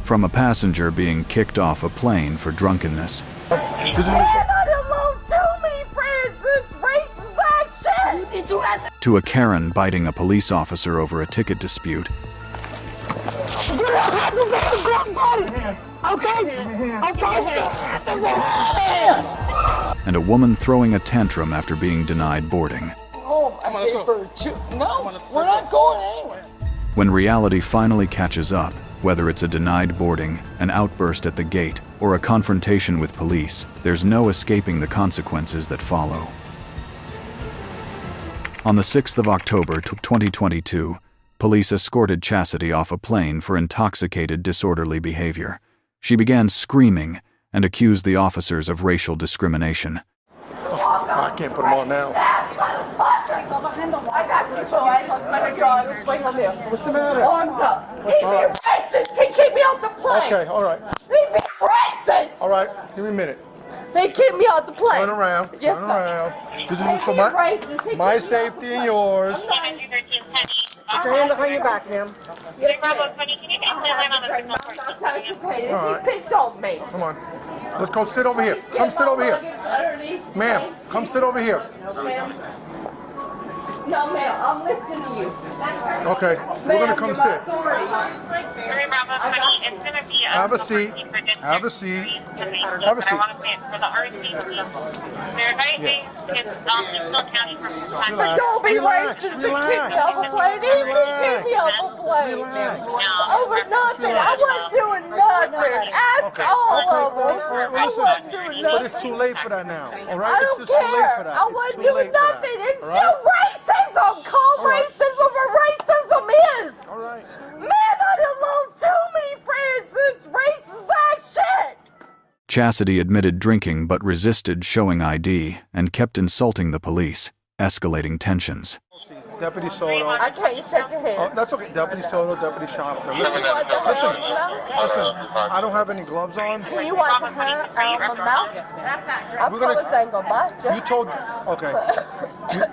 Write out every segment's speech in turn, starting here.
from a passenger being kicked off a plane for drunkenness. Man, I done lost too many friends for this racist ass shit! To a Karen biting a police officer over a ticket dispute. And a woman throwing a tantrum after being denied boarding. No, we're not going anywhere. When reality finally catches up, whether it's a denied boarding, an outburst at the gate, or a confrontation with police, there's no escaping the consequences that follow. On the 6th of October 2022, police escorted Chassity off a plane for intoxicated, disorderly behavior. She began screaming and accused the officers of racial discrimination. I can't put them on now. I got you, so I what's the matter? Arms up. He be racist. He keep me off the plane. Okay, all right. He be racist. All right, give me a minute. He keep me off the plane. Turn around. Yes, turn sir. around. This is for my safety and yours. Put your hand behind your back, ma'am. Yes, Bravo ma'am. 20, can you make clear line on the signal for Intoxicated. All right. He picked on me. Come on. Let's go sit over here. Come sit over here. Ma'am, come sit over here. No, ma'am, I'm listening to you. Okay, we're going to come sit. Bravo 20, it's going to be Have a seat. Have a seat. Have a seat. I want to say it's for the RCC. They're advising it's still counting from time. But don't be racist and kick me off a plane. He kick me off a plane. Over nothing. I wasn't doing nothing. Ask all of them. I wasn't doing But nothing. it's too late for that now. All right? I It's don't just too late for care. that. I It's wasn't too doing late for that. nothing. It's All still right? racism. Call racism what racism is. All right. Man, I done lost too many friends for this racist ass shit. Chassity admitted drinking but resisted showing ID and kept insulting the police, escalating tensions. Deputy Soto. I can't shake your hand. Oh, that's okay. Deputy Soto, Deputy Shasta. Listen, What the hell? I don't have any gloves on. Can you wipe the hair out of my mouth? I We're gonna- promise I ain't gonna bite you. You told. Okay.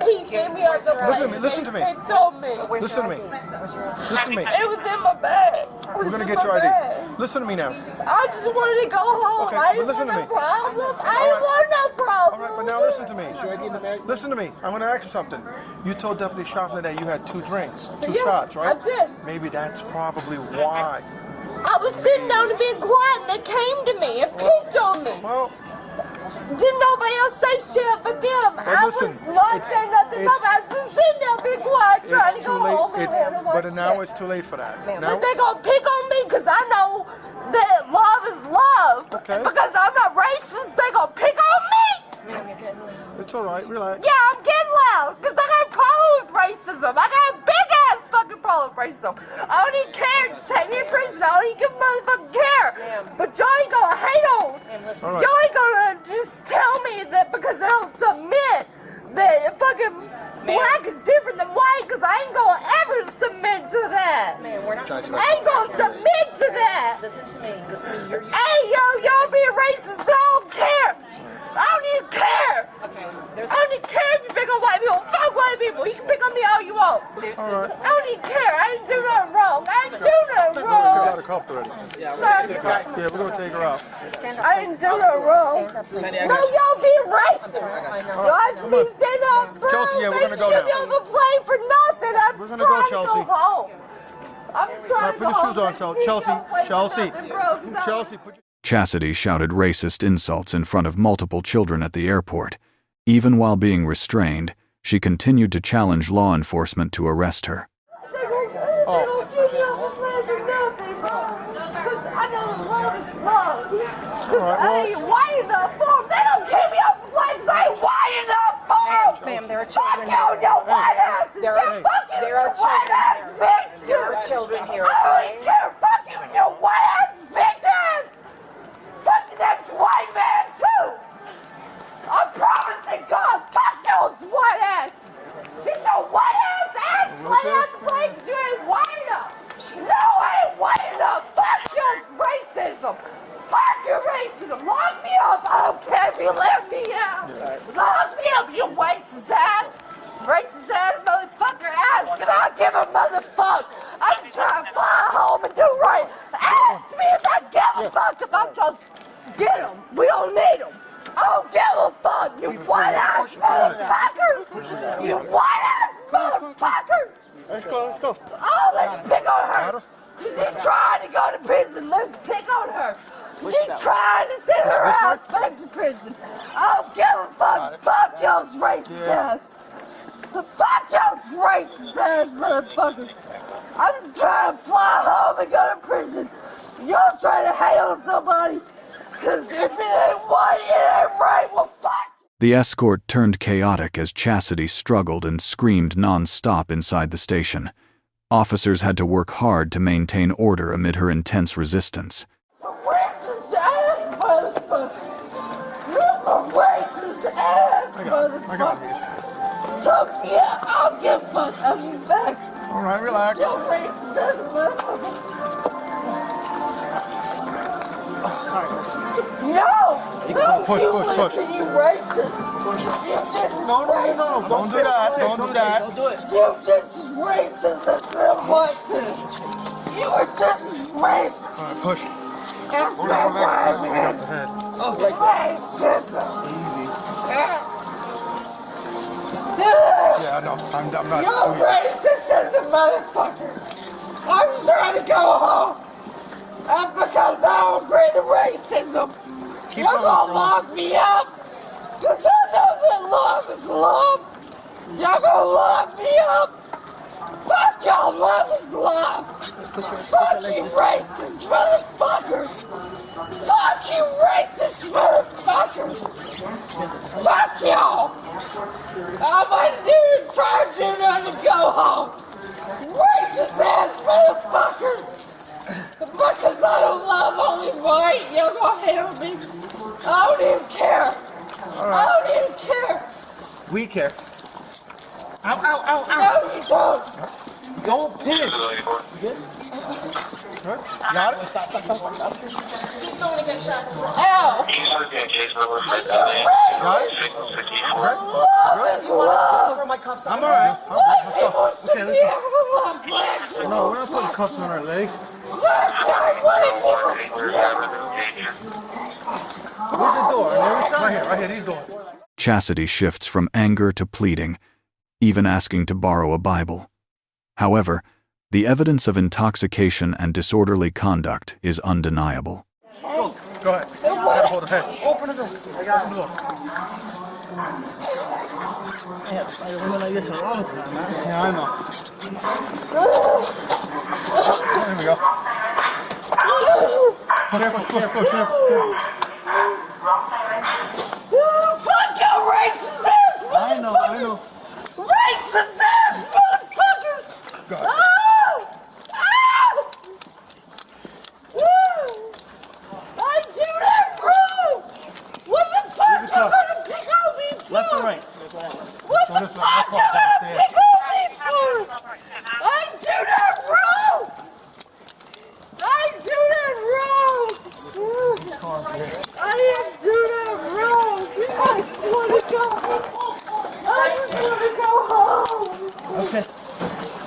He gave me out the plane. Listen to me. He told me. Listen to me. Listen to me. It was in my bag. We're gonna get your ID. Listen to me now. I just wanted to go home. Okay, I but didn't listen want to no me. problem. I didn't want no problem. All right, but now listen to me. Listen to me. I'm gonna ask you something. You told Deputy Shasta that you had 2 drinks, 2 Yeah, shots, right? I did. Maybe that's probably why. I was sitting down and being quiet, and they came to me and picked on me. Well, Didn't nobody else say shit but them. I listen, was not saying nothing about it. I was just sitting down being quiet, trying to it's go too late. home and learn to watch But now shit. it's too late for that. Now, But they gonna pick on me because I know that love is love. Okay. And because I'm not racist, they gonna pick on me. it's all right. Relax. Yeah, I'm getting loud because I got a problem with racism. I got a big ass fucking problem with racism. I don't even care. Just take me to prison. I don't even give a motherfucking care. But y'all ain't gonna hate on. All right. Y'all ain't gonna just tell me that because I don't submit that fucking black is different than white because I ain't gonna ever submit to that. Man, we're not talking I ain't gonna submit to that. Listen to me. Listen to me. You're Hey, y'all being racist, I don't care. I don't even care. okay. I don't even care if you pick on white people. Fuck white people. You can pick on me all you want. All right. I don't even care. I didn't do nothing wrong. I didn't do nothing We got wrong. her cuffed already. Sir, Yeah, we're gonna take her out. I didn't do nothing wrong. No, y'all being racist. Y'all asked me to stand up, bro. Chelsea, yeah, we're gonna go They now. on the plane for nothing. I'm We're gonna go, trying to Chelsea. go home. I'm just trying to Put go your shoes home. on, Chelsea. Chelsea. Chelsea. Chelsea, put your... Chassity shouted racist insults in front of multiple children at the airport. Even while being restrained, she continued to challenge law enforcement to arrest her. I ain't white enough for them. They don't keep me up for flags. I ain't white enough for them. Ma'am, there are children Fuck you and your white asses. There You're fucking there are your white ass bitches. There are children here, I don't okay? even care. Fuck you and your white ass bitches. Fuck the next white man too. I promise to God, fuck those white asses. Get your white ass lay out the plane 'cause you ain't white enough. No, I ain't white enough. Fuck your racism. Fuck your racism. Lock me up. I don't care if you let me out. Lock me up, you racist ass. Racist ass motherfucker ass. Can I give a motherfucker? I'm trying to fly home and do right. arrest me if I give a fuck about just get them. We don't need them. I don't give a fuck, you white-ass motherfuckers! You white-ass motherfuckers! Let's go. Oh, let's pick on her! She's trying to go to prison. Let's pick on her. She's trying to send her ass back to prison. I don't give a fuck. Fuck y'all's racist ass. Fuck y'all's racist ass motherfuckers. I'm just trying to fly home and go to prison. Y'all trying to hate on somebody. Because if it ain't white, it ain't right. Well, fuck. The escort turned chaotic as Chassity struggled and screamed non-stop inside the station. Officers had to work hard to maintain order amid her intense resistance. The racist ass motherfucker. You're the racist ass motherfucker. I got it. So, yeah, I'll give a fuck. I'll be back. All right, relax. You're racist ass motherfucker. No, Push. you racist. No. Don't do that. You just as racist as the white man. You are just as racist. All right, push. That's not right, man. Racism. Yeah, I know. I'm not. You're racist as a motherfucker. I'm trying to go home. That's because I don't agree to racism. You're gonna lock me up. Because I know that love is love. Y'all gonna lock me up. Fuck y'all, love is love. Fuck you racist motherfuckers. Fuck you racist motherfuckers. Fuck y'all. I'm gonna try to do nothing to go home. Racist ass motherfuckers. Because I don't love only white, you're gonna hate on me. I don't even care. I don't even care. We care. No, you don't. Don't pinch. Got it? Ow. Love is love. I'm all right. White people should be able to love black people. No, we're not putting cuffs on our legs. Where's the door? Right here, these doors. Chassity shifts from anger to pleading, even asking to borrow a Bible. However, the evidence of intoxication and disorderly conduct is undeniable. Go ahead. Gotta hold her head. Open the door. Open the door. Yeah, I've been like this a long time, man. Yeah, I know. There we go. Push. Fuck your racist ass motherfuckers! I know. Racist ass motherfuckers! Go Oh! I do that wrong! What the fuck you gonna pick on me for? Left or right? What the fuck you gonna pick on me for? I do that wrong! I do that wrong! I didn't do that wrong! I just wanna go home! I just wanna go home! Okay.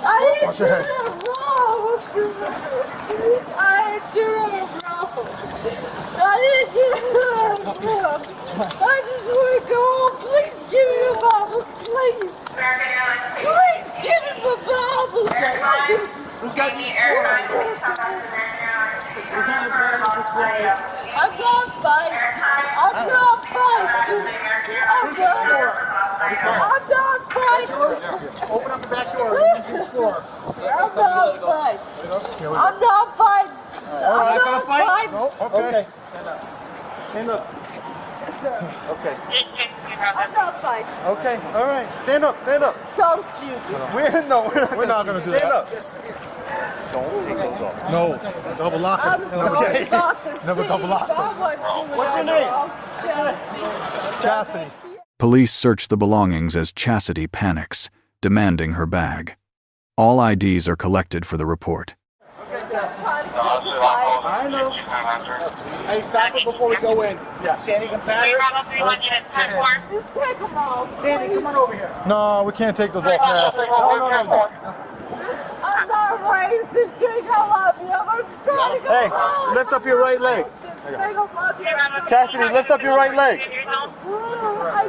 I didn't Watch do your head. that wrong! I didn't do that wrong! I didn't do that wrong! I just wanna go home! Please give me a Bible, please! Please give me the Bible! Who's got these I'm not fighting. I'm not fighting. I'm not fighting. Open up the back door. I'm not fighting. I'm not fighting. I'm not fighting. No, okay. Stand up. Okay. I'm not fighting. Okay. All right. Stand up. Don't shoot me. We're not gonna do that. Stand up. Don't take those off. No. Double lock. I'm sorry about this. Never double lock. What's your name? Chassity. Police search the belongings as Chassity panics, demanding her bag. All IDs are collected for the report. I know. Hey, stop it before we go in. Yeah. Sandy, come back. Just take them off. Sandy, come on over here. No, we can't take those off now. No. I'm not racist. drinking this drink. I love you. I'm trying to go home. Lift up your right leg. They gonna love you. Chastity, lift up your right leg. I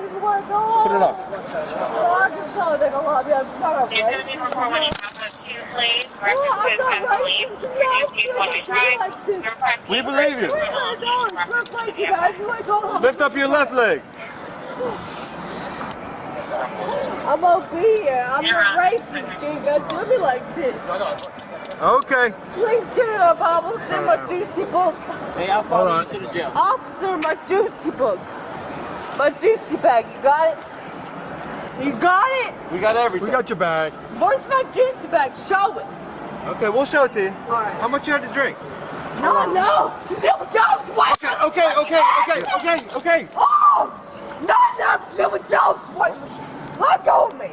just want to go home. Put it up. I can tell they gonna love you. I'm not You're going to be report when you have to please. References have to leave. Reduce people to try. We believe you. you. Lift up your left leg. I'm gonna be here. I'm not racist. You ain't gonna do me like this. Okay. Please give me a Bible. Send my juicy book. Hey, I'll follow you to the jail. Officer, my juicy book. My juicy bag. You got it? You got it? We got everything. We got your bag. Where's my juicy bag? Show it. Okay, we'll show it to you. All right. How much you had to drink? No. Don't wait. Okay. Oh! Nothing to do with y'all. Let go of me.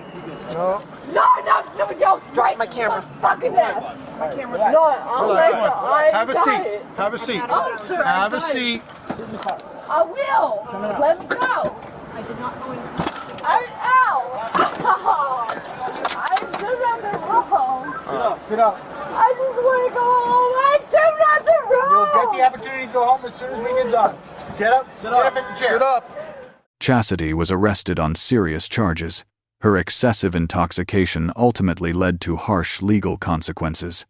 No. Nothing to do with y'all. Straight my camera. Fucking ass. My camera. No, Have a seat. Have a seat. Officer, Have a seat. I will. Let me go. I did not go in. I'm doing nothing wrong. Sit up. I just want to go home. I do nothing wrong. You'll get the opportunity to go home as soon as we get done. Get up. Get up in the chair. Sit up. Chassity was arrested on serious charges. Her excessive intoxication ultimately led to harsh legal consequences.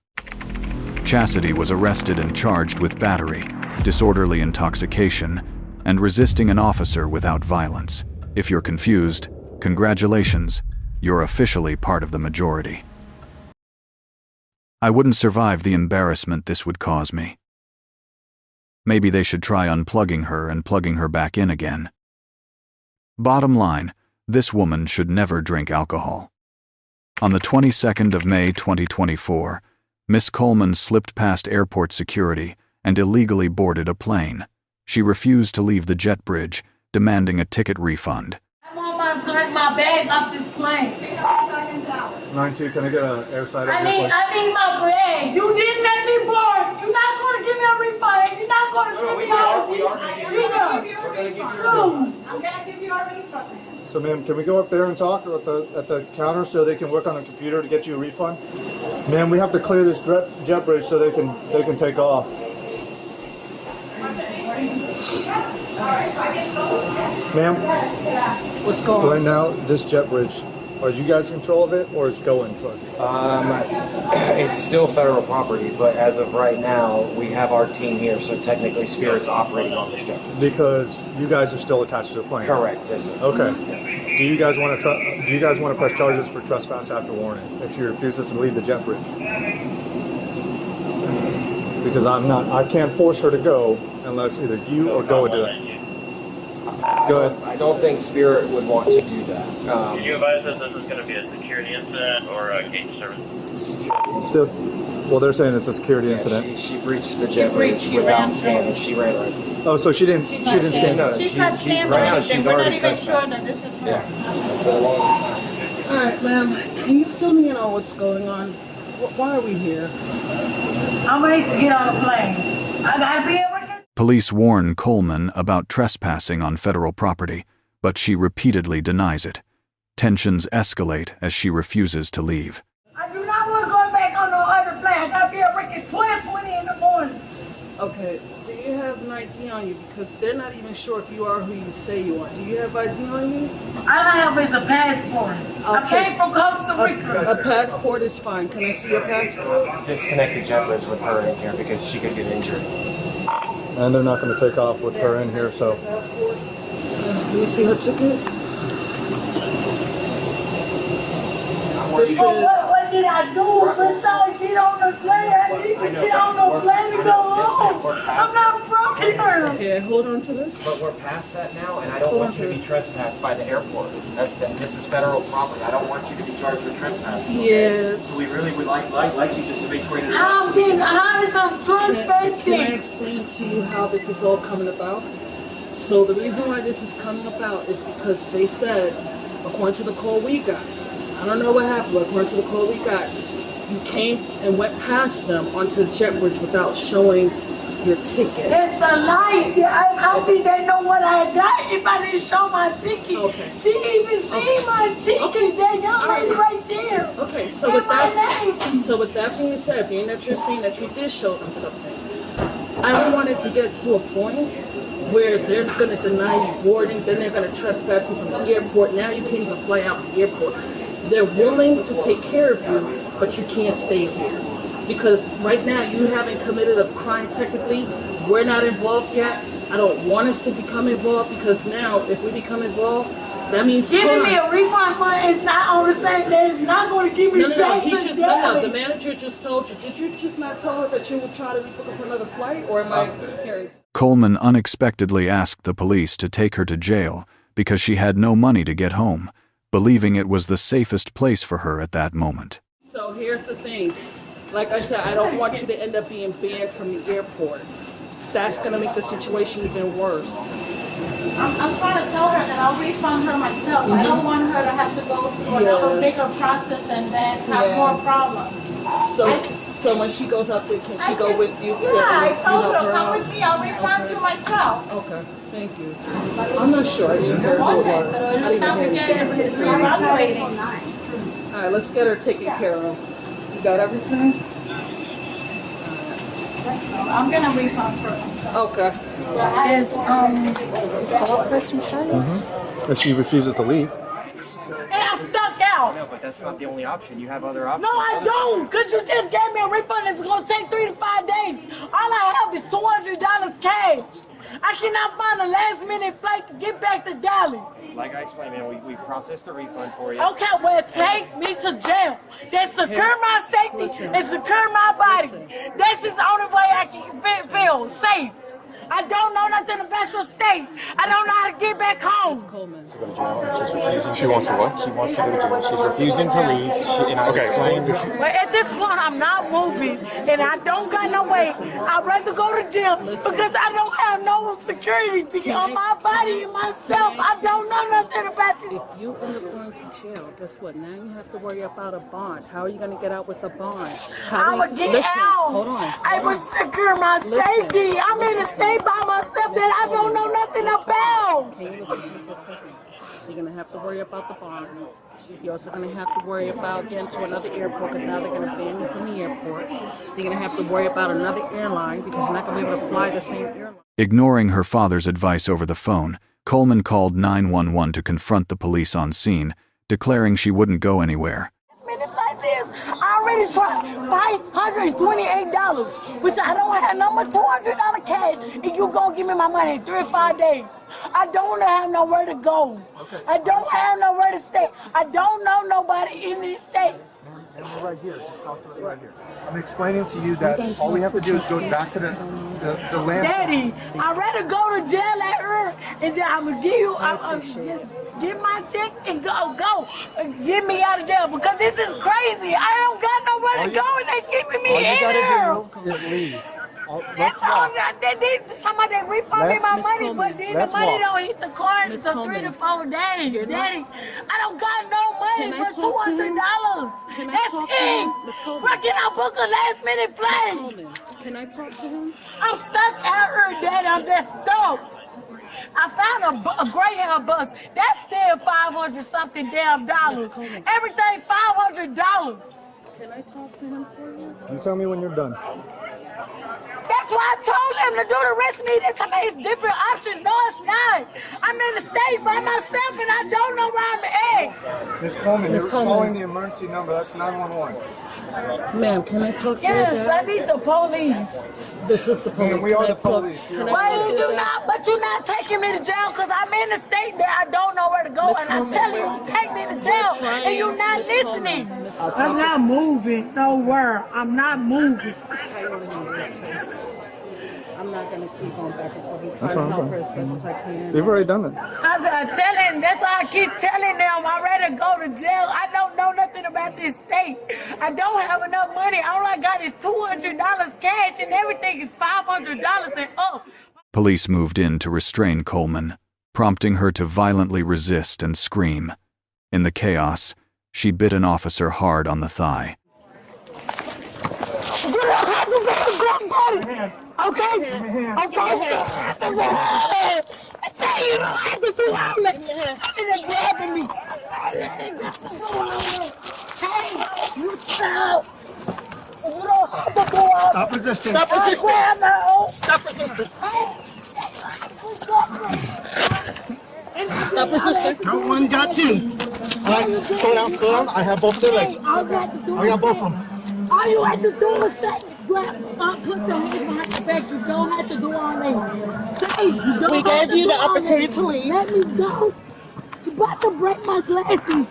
Chassity was arrested and charged with battery, disorderly intoxication, and resisting an officer without violence. If you're confused, congratulations, you're officially part of the majority. I wouldn't survive the embarrassment this would cause me. Maybe they should try unplugging her and plugging her back in again. Bottom line, this woman should never drink alcohol. On the 22nd of May 2024, Miss Coleman slipped past airport security and illegally boarded a plane. She refused to leave the jet bridge, demanding a ticket refund. I want my bag off this plane. 9-2, can I get an airside? I need my bag. You didn't let me board. You're not going to give me a refund. You're not going to send me out. I'm going to give you a refund. So, ma'am, can we go up there and talk at the counter so they can work on the computer to get you a refund? Ma'am, we have to clear this jet bridge so they can take off. Ma'am, What's going on? right now, this jet bridge, are you guys in control of it or is going to? It's still federal property, but as of right now, we have our team here, so technically Spirit's operating on this jet. Because you guys are still attached to the plane. Correct, yes, sir. Okay. Do you guys want to press charges for trespass after warning if she refuses to leave the jet bridge? Because I can't force her to go unless either you or Go would do it. Go ahead. I don't think Spirit would want to do that. Can you advise us this is going to be a security incident or a gate service? Still, well, they're saying it's a security incident. She breached the jet bridge without scanning. She ran right. Oh, so she didn't scan. No, She's not standing right now, anything. she's We're not already even sure trespassed. that this is her. Yeah. All right, ma'am. Can you fill me in on what's going on? Why are we here? I'm ready to get on the plane. I gotta be able to. Police warn Coleman about trespassing on federal property, but she repeatedly denies it. Tensions escalate as she refuses to leave. I do not want to go back on no other plane. I gotta be able to get 12:20 in the morning. Okay. Do you have an ID on you? Because they're not even sure if you are who you say you are. Do you have ID on you? All I have is a passport. I Okay. came from Costa Rica. A passport is fine. Can I see your passport? Disconnect the jet bridge with her in here because she could get injured. And they're not going to take off with her in here, so. Let me see her ticket. This is. What did I do? Let's not get on the plane. I need to get on the plane and go home. I'm not from here. Yeah, hold on to this. But we're past that now, and I don't want you to be trespassed by the airport. This is federal property. I don't want you to be charged for trespassing. Yeah. So we really would like you just to make sure you're How is I'm Can I trespassing? explain to you how this is all coming about? So the reason why this is coming about is because they said, according to the call we got, I don't know what happened, but according to the call we got, you came and went past them onto the jet bridge without showing your ticket. It's a lie. I think they know what I got if I didn't show my ticket. Okay. She even seen my ticket. Okay. That young lady right there. Okay, so with that being said, being that you're saying that you did show them something, I don't want it to get to a point where they're going to deny you boarding, then they're going to trespass you from the airport. Now you can't even fly out the airport. They're willing to take care of you, but you can't stay here. Because right now you haven't committed a crime technically. We're not involved yet. I don't want us to become involved because now if we become involved, that means giving me a refund money is not on the same day. It's not going to give me back to No, the manager just told you. Did you just not tell her that you would try to rebook for another flight, or am I hearing? Coleman unexpectedly asked the police to take her to jail because she had no money to get home, believing it was the safest place for her at that moment. So here's the thing. Like I said, I don't want you to end up being banned from the airport. That's going to make the situation even worse. I'm trying to tell her that I'll refund her myself. I don't want her to have to go through another bigger process and then have more problems. So when she goes up there, can she go with you? I told her, come with me, I'll refund you myself. Okay, thank you. I'm not sure. I didn't hear who it was. I didn't hear anything. All right, let's get her taken care of. You got everything? I'm gonna refund her. Okay. Is Paula Christian Charles? If she refuses to leave. And I'm stuck out. No, but that's not the only option. You have other options. No, I don't, because you just gave me a refund. It's going to take 3 to 5 days. All I have is $200 cash. I cannot find a last-minute flight to get back to Dallas. Like I explained, man, we processed the refund for you. Okay, well, take me to jail. They secure my safety and secure my body. That's the only way I can feel safe. I don't know nothing about your state. I don't know how to get back home. She's going to jail and she's refusing. She wants to what? She wants to go to jail. She's refusing to leave. And I explained. But at this point, I'm not moving, and I don't got no way. I'd rather go to jail because I don't have no security on my body and myself. I don't know nothing about this. If you end up going to jail, guess what? Now you have to worry about a bond. How are you going to get out with a bond? I would get out. Hold on. I would secure my safety. I'm in a state by myself that I don't know nothing about. Can you listen to me for a second? You're going to have to worry about the bond. You're also going to have to worry about getting to another airport because now they're going to ban you from the airport. You're going to have to worry about another airline because you're not going to be able to fly the same airline. Ignoring her father's advice over the phone, Coleman called 911 to confront the police on scene, declaring she wouldn't go anywhere. I already tried $528, which I don't have no more $200 cash, and you gonna give me my money in 3 or 5 days. I don't have nowhere to go. I don't have nowhere to stay. I don't know nobody in this state. And we're right here. Just talk to us right here. I'm explaining to you that all we have to do is go back to the land. Daddy, I'd rather go to jail at her, and then I'm gonna give you, just get my check and go. Get me out of jail because this is crazy. I don't got nowhere to go, and they keeping me in here. All you gotta do is leave. That's all. Somebody refund me my money, but then the money don't hit the card until 3 to 4 days. Daddy, I don't got no money but $200. That's it. Where can I book a last-minute flight? Can I talk to him? I'm stuck out here, Daddy. I'm just stuck. I found a Greyhound bus. That's still $500-something damn dollars. Everything $500. Can I talk to him for you? You tell me when you're done. That's why I told them to do the rest of me. They told me it's different options. No, it's not. I'm in the state by myself and I don't know where I'm at. Miss Coleman, you're calling the emergency number. That's 911. Ma'am, can I talk to you? Yes, I need the police. This is the police. Man, we are the police. Why did you not? But you're not taking me to jail because I'm in the state that I don't know where to go, and I'm telling you to take me to jail, and you're not listening. I'm not moving nowhere. I'm not moving. I'm not going to keep on back and forth. I'm trying to help her as best as I can. We've already done that. That's why I keep telling them I'd rather go to jail. I don't know nothing about this state. I don't have enough money. All I got is $200 cash and everything is $500 and up. Police moved in to restrain Coleman, prompting her to violently resist and scream. In the chaos, she bit an officer hard on the thigh. Get out of the hands. Okay. Give me hands. Okay. I tell you, you don't have to do all that. You're grabbing me. Hey, you stop. You don't have to do all that. Stop resisting. Stop resisting. Stop resisting. Stop resisting. Count one, got two. All right, slow down, slow down. I have both their legs. I got both of them. All you have to do is say, grab, put your hands behind your back. You don't have to do all that. Say, you don't We have gave to you do the all opportunity that. to leave. Let me go. You're about to break my glasses.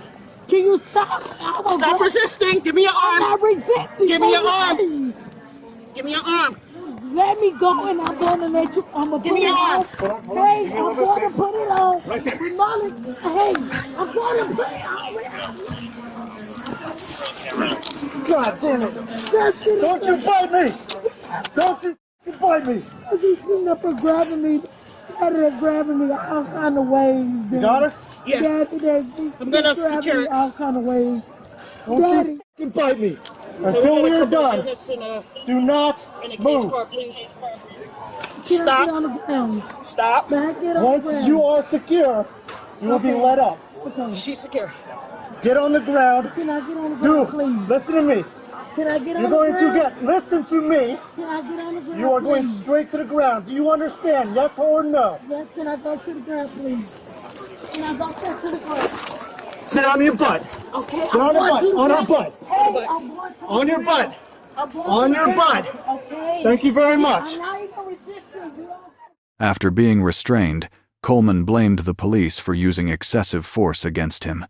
Can you stop? Stop resisting. Give me your I'm arm. not resisting. Give me your Please. arm. Give me your arm. Let me go and I'm going to let you, I'm going to Give put me it your on. arm. Hey, I'm going to put it on. Hey, I'm going to put it on. God damn it. Don't you bite me. Don't you bite me. He's sitting up and grabbing me. They're grabbing me all kind of ways. You got her? Yeah. Daddy, I'm gonna grabbing secure me it. all kind of ways. Don't you bite me. Until we are done, do not in a cage move. car, please. Can I Stop. get on the ground? Stop. Can I get on Once the ground? you are secure, you will be let up. Okay. She's secure. Get on the ground. Can I get on the Do. ground, please? Listen to me. Can I get on You're the going ground? to get. Listen to me. Can I get on the ground, You are going please? straight to the ground. Do you understand? Yes or no? Yes, can I go to the ground, please? Can I go straight to the ground? Sit on your butt. Okay, Sit on your butt. On our butt. Hey, I'm going to On the your ground. butt. I'm going On to your the ground. butt. Okay. Thank you very much. I'm not even resisting. You don't After being restrained, Coleman blamed the police for using excessive force against him.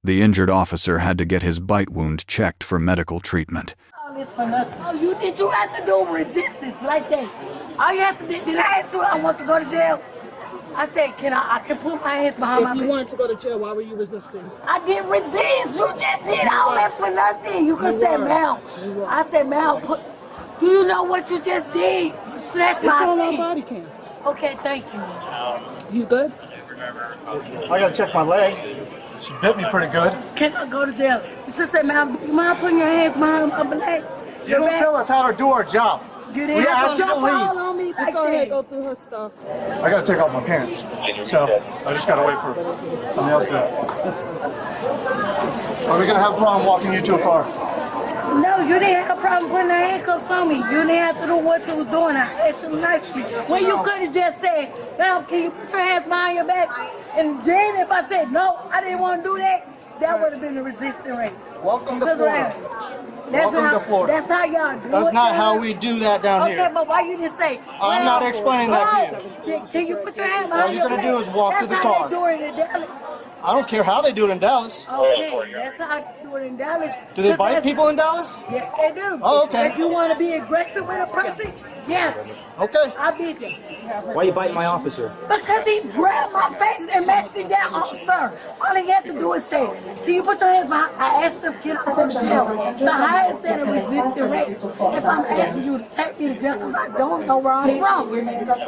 The injured officer had to get his bite wound checked for medical treatment. all this for nothing. Oh, you have to do resistance like that. All you have to do, did I ask you I want to go to jail? I said, I can put my hands behind my If you back. wanted to go to jail, why were you resisting? I didn't resist. You just did all that for nothing. You could say, Mal. I said, Mal, do you know what you just did? You slashed It's on my our face. body cam. Okay, thank you. You good? I gotta check my leg. She bit me pretty good. Can I go to jail? You should say, Mal, do you mind putting your hands behind my back? You don't tell us how to do our job. You We didn't have asked to you to jump leave. all on me Just like go ahead, that. go through her stuff. I gotta take off my pants. So I just gotta wait for somebody else to. Are we gonna have a problem walking you to a car? No, you didn't have a problem putting the handcuffs on me. You didn't have to do what you was doing. I asked you nicely. When you could have just said, now can you put your hands behind your back? And then if I said, no, I didn't want to do that, that would have been a resistance race. Welcome to Florida. Welcome to Florida. That's how y'all do it. That's not how we do that down Okay, here. but why you didn't say? I'm not explaining that to you. Can you put your hand All behind you're your gonna back? do is walk to the That's car. how they do it in Dallas. I don't care how they do it in Dallas. Okay, that's how they do it in Dallas. Do they bite people in Dallas? Yes, they do. Oh, okay. If you want to be aggressive with a person, yeah. Okay. I beat them. Why are you biting my officer? Because he grabbed my face and messed it down. Oh, sir. All he had to do is say, can you put your hands behind? I asked him, can I go to jail? So how is that a resistant race? If I'm asking you to take me to jail because I don't know where I'm from,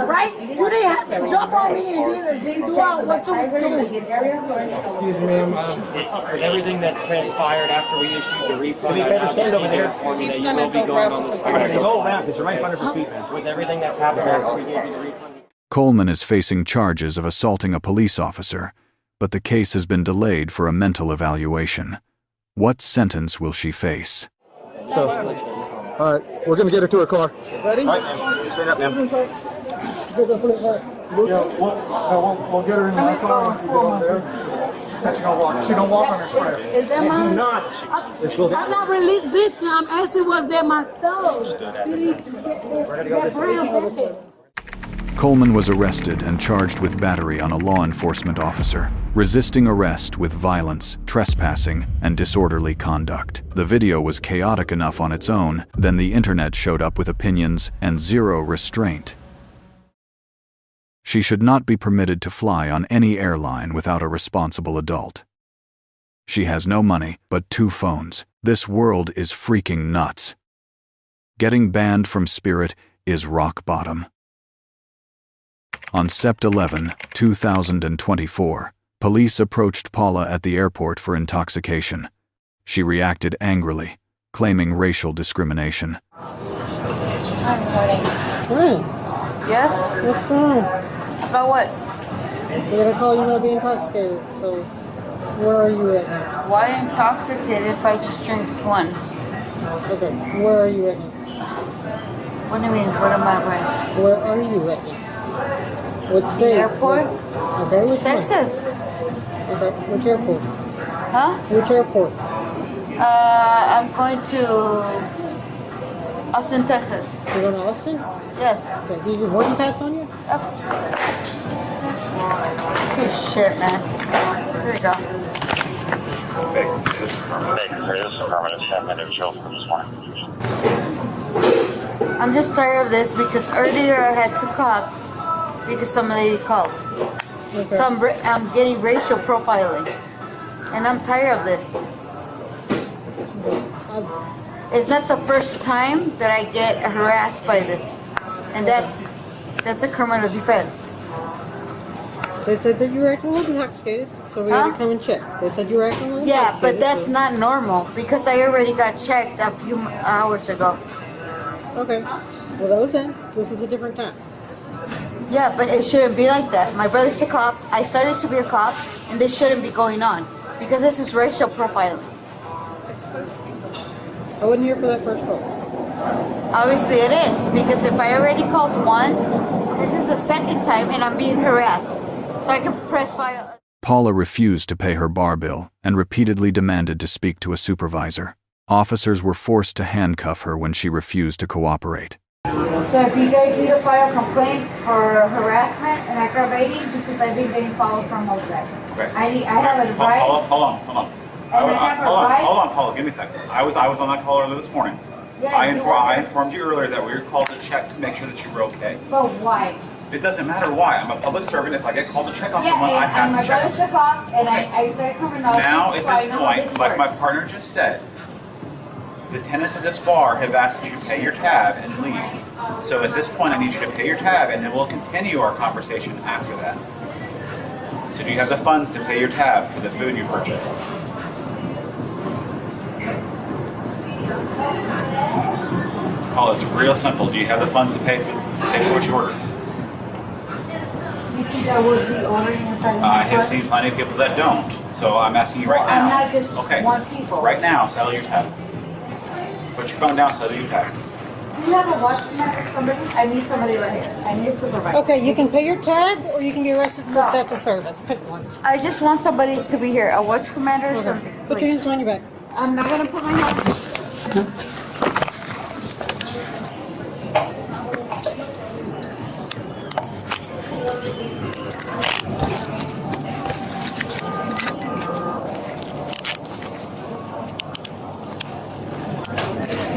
right? You didn't have to jump on me and do all what you was doing. Excuse me, ma'am. With everything that's transpired after we issued the refund, I stand over there. He's going to be going on the side. Go around because you're right in front of her feet, man. With everything that's happened after we gave you the refund. Coleman is facing charges of assaulting a police officer, but the case has been delayed for a mental evaluation. What sentence will she face? So, all right, we're gonna get her to her car. Ready? All right, ma'am. Stand up, ma'am. We'll get her in my car and we'll get over there. She's gonna walk on her sprayer. Is that mine? Let's go. I'm not resisting. I'm asking, was that my stove? Coleman was arrested and charged with battery on a law enforcement officer, resisting arrest with violence, trespassing, and disorderly conduct. The video was chaotic enough on its own, then the internet showed up with opinions and zero restraint. She should not be permitted to fly on any airline without a responsible adult. She has no money, but 2 phones. This world is freaking nuts. Getting banned from Spirit is rock bottom. On Sept 11, 2024, police approached Paula at the airport for intoxication. She reacted angrily, claiming racial discrimination. Hi. Yes? What's wrong? About what? We're gonna call you not being intoxicated. So, where are you right now? Why intoxicated if I just drink one? Okay. Where are you right now? What do you mean? What am I wearing? Where are you right now? What state? Airport? Okay. Which Texas. one? Okay. Which airport? Huh? Which airport? I'm going to Austin, Texas. You're going to Austin? Yes. Okay. Do you have your boarding pass on you? Good shit, man. Here we go. This is permanent 10-minute drill for this morning. I'm just tired of this because earlier I had 2 cops because some lady called. Okay. So I'm getting racial profiling. And I'm tired of this. It's not the first time that I get harassed by this. And that's a criminal defense. They said that you were acting a little intoxicated, so we had to come and check. They said you were acting a little Yeah, intoxicated. but that's not normal because I already got checked a few hours ago. Okay. Well, that was then. This is a different time. Yeah, but it shouldn't be like that. My brother's a cop. I started to be a cop, and this shouldn't be going on because this is racial profiling. I wasn't here for that first call. Obviously it is, because if I already called once, this is the second time and I'm being harassed. So I can press file. Paula refused to pay her bar bill and repeatedly demanded to speak to a supervisor. Officers were forced to handcuff her when she refused to cooperate. So if you guys need to file a complaint for harassment and aggravating, because I've been getting followed from those guys. Okay. I have a right. Hold on. Hold on, Paula. Give me a second. I was on that call earlier this morning. Yeah, I informed you earlier that we were called to check to make sure that you were okay. But why? It doesn't matter why. I'm a public servant. If I get called to check on someone, Yeah, I have and my to check. brother's a cop, and I started coming out. Now, at this point, like my partner just said, the tenants of this bar have asked that you pay your tab and leave. So at this point, I need you to pay your tab, and then we'll continue our conversation after that. So do you have the funds to pay your tab for the food you purchased? Oh, it's real simple. Do you have the funds to pay for what you ordered? You think I would be ordering if I I have seen plenty of people that don't. So I'm asking you right now. I'm not just okay. one people. Right now, settle your tab. Put your phone down, settle your tab. Do you have a watchman or somebody? I need somebody right here. I need a supervisor. Okay, you can pay your tab or you can be arrested for theft of service. Pick one. I just want somebody to be here. A watch commander or something. Put your hands behind your back. I'm not going to put my hands.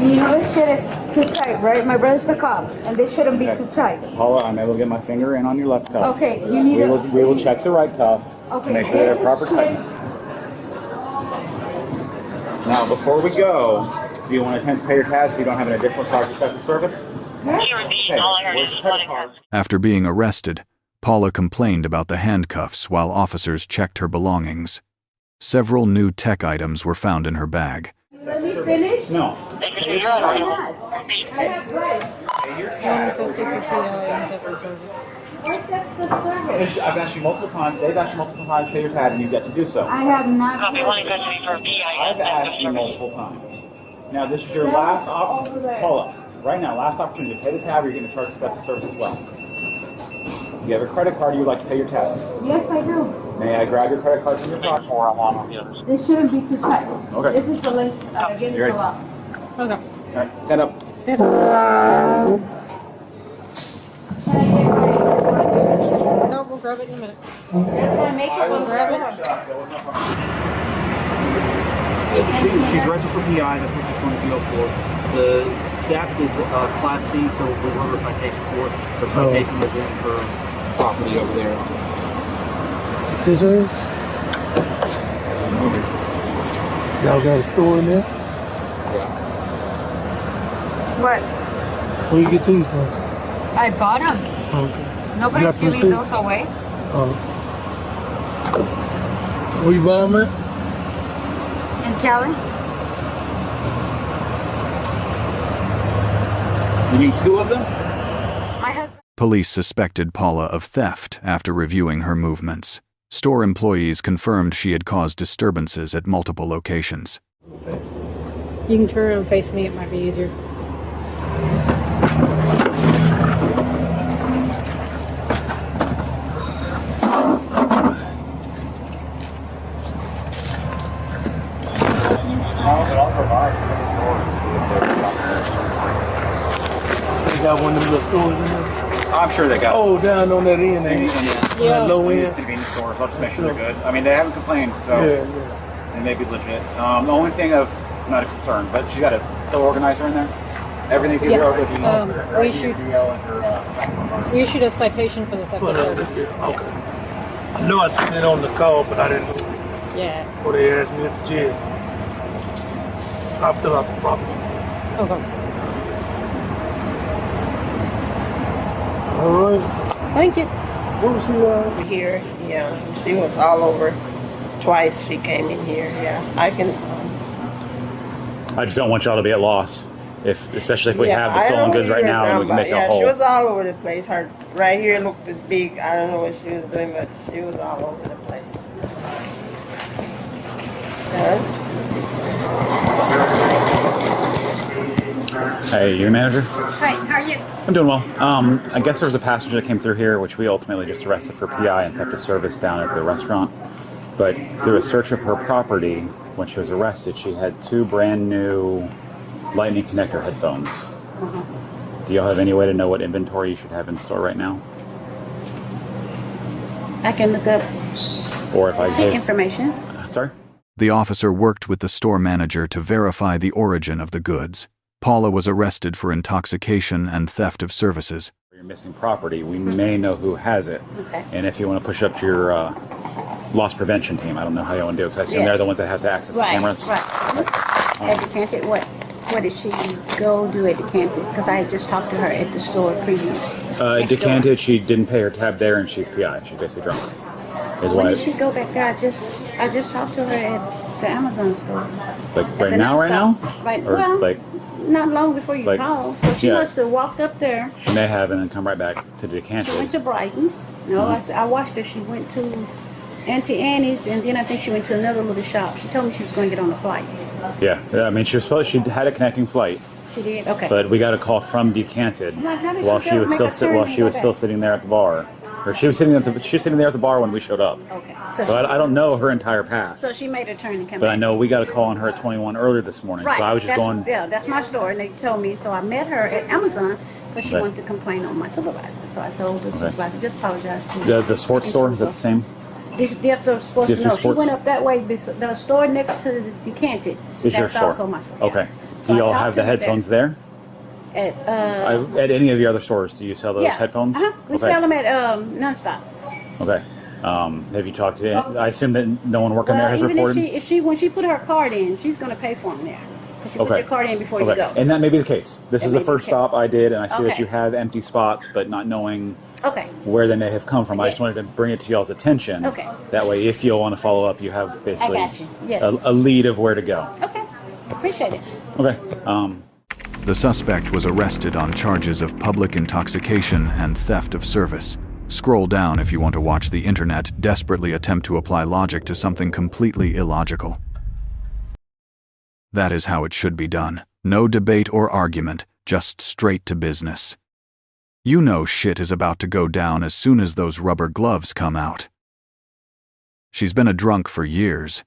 You know this shit is too tight, right? My brother's a cop, and this shouldn't be too tight. Paula, I'm able to get my finger in on your left cuff. Okay, you need we will check the right cuff Okay, to make sure they have proper this is tightness. Now, before we go, do you want to attempt to pay your tab so you don't have an additional charge for special service? Yes. Okay, where's the credit card? After being arrested, Paula complained about the handcuffs while officers checked her belongings. Several new tech items were found in her bag. Let me finish? No. I have rights. Pay your tab. What's that for service? I've asked you multiple times, they've asked you multiple times to pay your tab, and you've got to do so. I have not. I've asked you multiple times. Now, this is your last opportunity. Paula, right now, last opportunity to pay the tab, or you're going to charge for theft of service as well. Do you have a credit card or you would like to pay your tab? Yes, I do. May I grab your credit card from your pocket? This shouldn't be too tight. Okay. This is the length against You the ready? law. Okay. All right, stand up. Stand up. No, we'll grab it in a minute. That's my makeup. We'll grab it. She's arrested for PI. That's what she's going to jail for. The theft is Class C, so we'll run her citation for it. Her citation is in her property over there. Is there? Y'all got a store in there? What? Where you get these from? I bought them. Okay. Nobody's You got giving receipt? those away. Where you buy them at? In Cali? You mean 2 of them? My husband. Police suspected Paula of theft after reviewing her movements. Store employees confirmed she had caused disturbances at multiple locations. You can turn around and face me, it might be easier. You got one of them little stores in there? I'm sure they got it. Oh, down on that end there. Yeah. That low end. Convenience stores. I'll just make sure they're good. I mean, they haven't complained, so Yeah. they may be legit. The only thing of not a concern, but she got a pill organizer in there. Everything's either over We issued a citation for the theft of service. Okay. I know I seen it on the call, but I didn't know Yeah. before they asked me at the jail. I'll fill out the property. Okay. All right. Thank you. What was he, Here, yeah. She was all over. Twice she came in here, yeah. I just don't want y'all to be at loss, especially if we have the I stolen know goods what right you were now and we can talking make about. it whole. She was all over the place. Her right here looked big. I don't know what she was doing, but she was all over the place. Yes. Hey, you manager? Hi, how are you? I'm doing well. I guess there was a passenger that came through here, which we ultimately just arrested for PI and theft of service down at the restaurant. But through a search of her property, when she was arrested, she had 2 brand new lightning connector headphones. Do y'all have any way to know what inventory you should have in store right now? I can look up Or if I information. Sorry? The officer worked with the store manager to verify the origin of the goods. Paula was arrested for intoxication and theft of services. Your missing property, we may know who has it. Okay. And if you want to push up to your loss prevention team, I don't know how you want to do it, because I assume they're the ones that have to access the cameras. Right. At Decanted, what did she go do at Decanted? Because I had just talked to her at the store previous. Decanted, she didn't pay her tab there, and she's PI. She's basically drunk. When did she go back there? I just talked to her at the Amazon store. Like right now? Right. Or Well, like not long before you called. So she must have walked up there. she may have, and then come right back to She Decanted. went to Brighton's. No, I watched her. She went to Auntie Annie's, and then I think she went to another little shop. She told me she was going to get on the flights. Yeah, I mean, she had a connecting flight. She did. Okay. But we got a call from Decanted How did while she she go was make still a turn while and she go was still back? sitting there at the bar, or she was sitting there at the bar when we showed up. Okay. So I don't know her entire past. So she made a turn and came But back. I know we got a call on her at 21 earlier this morning. Right. So I was just that's, going. Yeah, that's my store, and they told me. So I met her at Amazon because she Right. wanted to complain on my supervisor. So I told the supervisor, just apologize to The sports store, is that the same? They're supposed to know. She Sports? went up that way. The store next to the Decanted. Is your That's store? also my store. Okay. So Do I y'all talked have to the her headphones there? At At any of your other stores, do you sell those headphones? We sell them at Nonstop. Okay. Have you talked to? I assume that no one working there has even reported. if she when she put her card in, she's going to pay for them there. Because you put your card in before you go. And that may be the case. This is the first stop I did, and I see that Okay. you have empty spots, but not knowing Okay. where they may have come from. I just wanted to bring it to y'all's attention. Okay. That way, if you'll want to follow up, you have basically I got you. Yes. a lead of where to go. Okay. Appreciate it. Okay. The suspect was arrested on charges of public intoxication and theft of service. Scroll down if you want to watch the internet desperately attempt to apply logic to something completely illogical. That is how it should be done. No debate or argument, just straight to business. You know shit is about to go down as soon as those rubber gloves come out. She's been a drunk for years.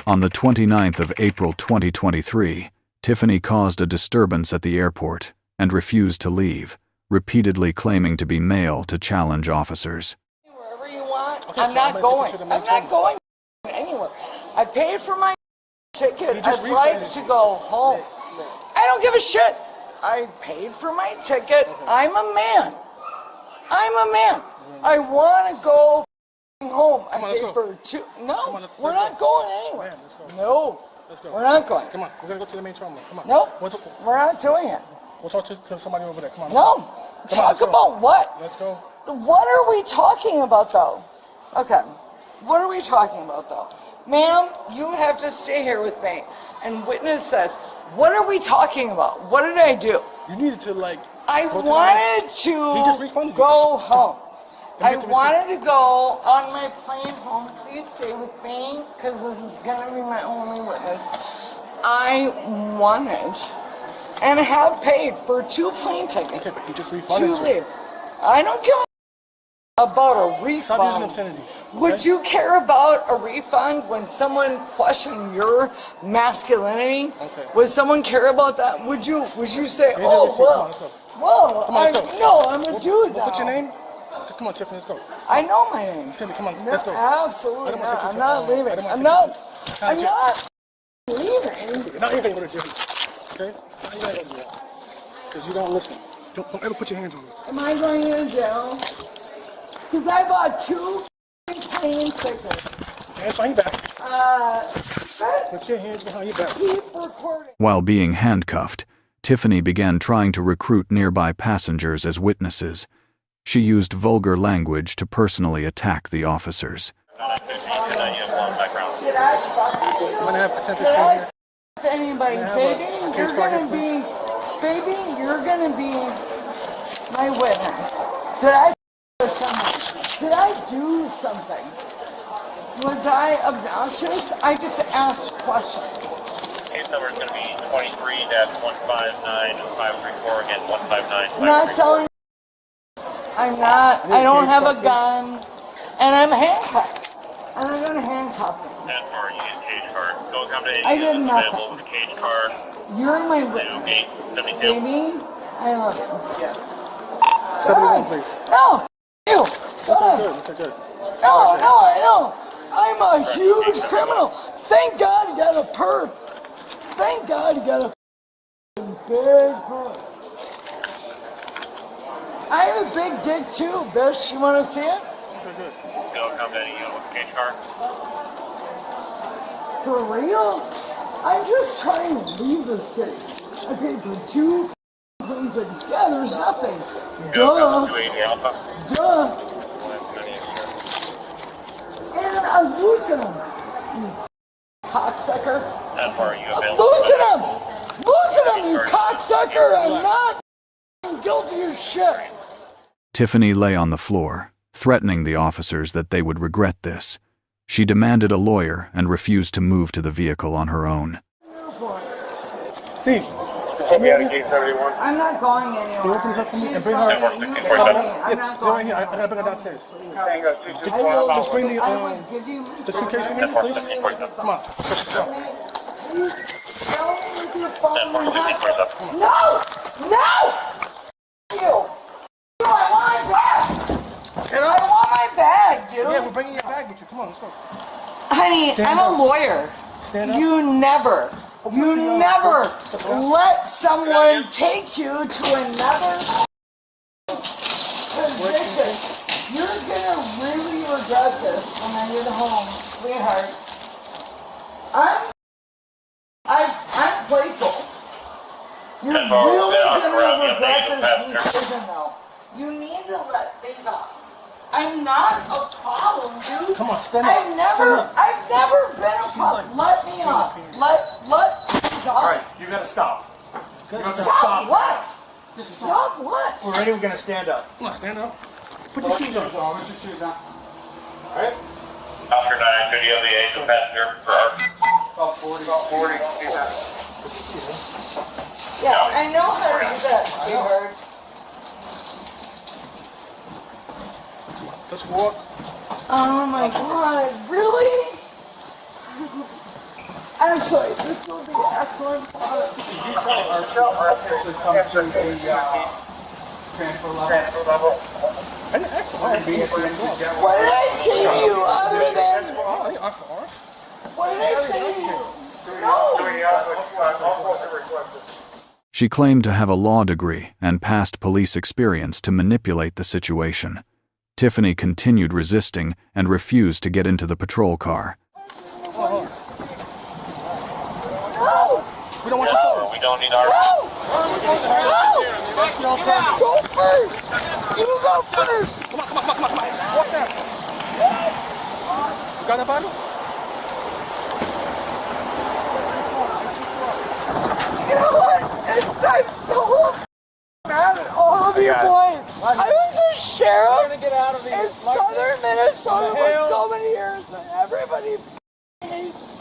On the 29th of April 2023, Tiffany caused a disturbance at the airport and refused to leave, repeatedly claiming to be male to challenge officers. Wherever you want. I'm not going. I'm not going anywhere. I paid for my ticket. I'd like to go home. I don't give a shit. I paid for my ticket. I'm a man. I'm a man. I want to go home. I paid for two. No, we're not going anywhere. No, we're not going. Come on, we're gonna go to the main terminal. Come on. No, we're not doing it. We'll talk to somebody over there. Come on. No. Talk about what? Let's go. What are we talking about, though? Okay. What are we talking about, though? Ma'am, you have to stay here with me and witness this. What are we talking about? What did I do? You needed to like. I go to wanted He just to refunded you. go home. Let I me get the wanted to go on my plane home. Please stay with me, because this is gonna be my only witness. I wanted and have paid for 2 plane tickets Okay, but he just refunded to you. leave. I don't care about a Stop using refund. obscenities. Would you care about a refund when someone questioned your masculinity? Okay. Would someone care about that? Would you say, Here's your oh, receipt. Come on, let's go. whoa, Come on, let's go. no, I'm a dude now. What's your name? Come on, Tiffany, let's go. I know my name. Tiffany, come on, No, let's go. absolutely I don't not. want to take I'm you not to- leaving. I don't want I'm to not. take I'm you- not leaving. Now you're gonna go to jail. Okay? Now you're gonna go to jail. Because you don't listen. Don't ever put your hands on me. Am I going to jail? Because I bought 2 plane tickets. Hands behind your back. Put your hands behind your back. Keep recording. While being handcuffed, Tiffany began trying to recruit nearby passengers as witnesses. She used vulgar language to personally attack the officers. Did I fuck you? I'm gonna have attempted Did I here. fuck anybody? Can I have Baby, a you're case file gonna here, you're gonna be my witness. Did I fuck someone? Did I do something? Was I obnoxious? I just asked questions. Case number is going to be 23-159-534, again, 159-534. I'm not selling. I'm not. I don't have a gun, and I'm handcuffed. And I'm gonna handcuff me. That's for you get cage car. Go accommodate I did nothing. available with a cage car. You're my To witness. 872. Baby, I love you. Yes. 71, please. No, you. Okay, good. No, I know. I'm a huge criminal. Thank God you got a perp. Thank God you got a big perp. I have a big dick too, bitch. You want to see it? Go accommodate you with a cage car. For real? I'm just trying to leave the city. I paid for 2 plane tickets. Yeah, there's nothing. Go Duh. 280 Alpha. Duh. And I'm losing them. You cocksucker. How far are you available? Loosen him! Loosen him, you cocksucker! I'm not guilty of shit. Tiffany lay on the floor, threatening the officers that they would regret this. She demanded a lawyer and refused to move to the vehicle on her own. Steve, Let me out of gate 71. I'm not going anywhere. can you open this up for me and bring her? I'm not They're going right here. I anywhere. gotta bring her downstairs. I will, Just bring the I would give you the suitcase for me, please. Come on. You tell me with your phone in my house. No! No! You! I want my bag! Get I up. want my bag, dude! Yeah, we're bringing your bag with you. Come on, let's go. Honey, Stand I'm up. a lawyer. Stand up. You never let someone take you to another position. You're gonna really regret this when I get home, sweetheart. I'm playful. You're really gonna regret this decision though. You need to let these off. I'm not a problem, dude. Come on, stand up. I've never been a problem. Let me off. Let these off. Alright, you gotta stop. You have to Stop stop. what? Stop what? We're ready, we're gonna stand up. Come on, stand up. Put your shoes on. Put your shoes on. Alright? Oscar 9, could you have the age of passenger for our About 40. Yeah, I know how to do that, sweetheart. Let's walk. Oh my god, really? Actually, this will be excellent fun. Transfer level. I didn't ask for that. What did I say to you other than... R? What did I say to you? No! She claimed to have a law degree and past police experience to manipulate the situation. Tiffany continued resisting and refused to get into the patrol car. No! We don't want your phone. We don't need our... No! Go first! You go first! Come on. Walk down. You got a bottle? You know what? I'm so you boys. I was a sheriff in southern Minnesota for so many years, and everybody hates me.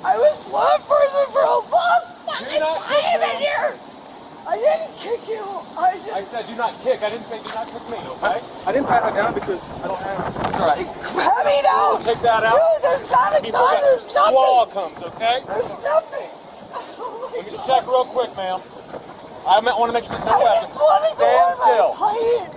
I was law enforcement for a long fucking time in here. I didn't kick you. I said do not kick. I didn't say do not kick me, okay? I didn't pat her down because I don't have. It's all right. Pat me down. Take that out. Dude, there's not a gun. There's nothing. Squall comes, okay? There's nothing. Let me just check real quick, ma'am. I want to make sure there's no weapons. I just want to go Stand on still. my plane.